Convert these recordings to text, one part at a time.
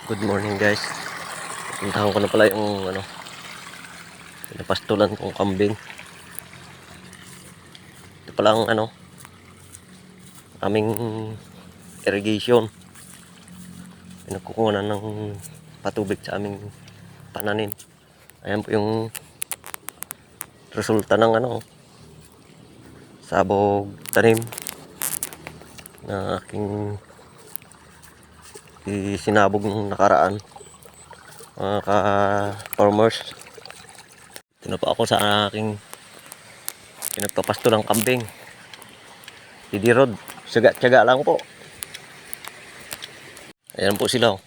Good morning guys. Puntahan ko na pala yung pinapastulan kong kambing. Ito pala ang aming irrigation. Pinagkukunan ng patubig sa aming pananim. Ayan po yung resulta ng sabog tanim na aking isinabog nung nakaraan, mga ka-farmers. Ito na po ako sa aking pinagpapasto ng kambing. Didi Rod, tsaga-tsaga lang po. Ayan po sila.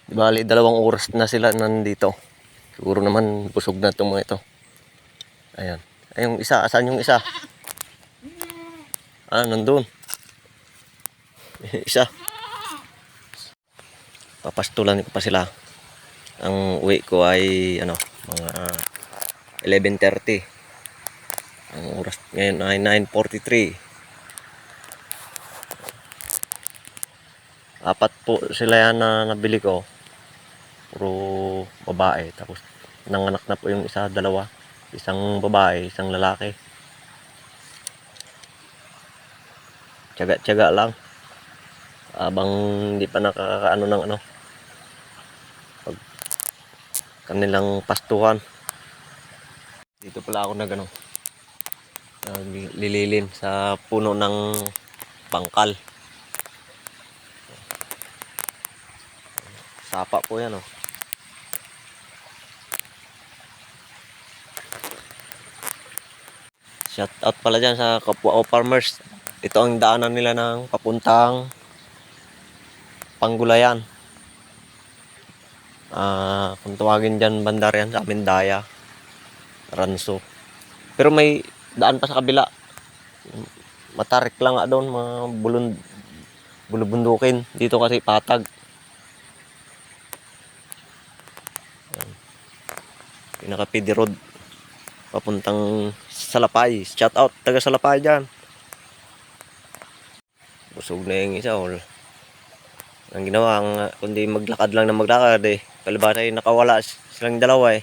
Di bali, 2 oras na sila nandito. Siguro naman busog na itong mga ito. Ayan. Ay, yung isa, asan yung isa? Nandun. Isa. Papastulan ko pa sila. Ang uwi ko ay mga 11:30. Ang oras ngayon ay 9:43. Apat po sila yan na nabili ko. Puro babae. Tapos nanganak na po yung isa, 2. Isang babae, isang lalaki. Tiyaga-tiyaga lang. Habang hindi pa nakakaano ng pag kanilang pastuhan. Dito pala ako lililin sa puno ng bangkal. Sapa po yan Shout out pala dyan sa kapwa o farmers. Ito ang daanan nila ng papuntang Panggulayan. Kung tawagin dyan bandar yan, sa amin Daya, Ranso. Pero may daan pa sa kabila. Matarik lang nga doon, mga bulubundukin. Dito kasi patag. Pinaka-PD road papuntang Salapay. Shout out taga Salapay dyan. Busog na yung isa. Ang ginawa, kundi maglakad lang na maglakad palibasa ay nakawala silang 2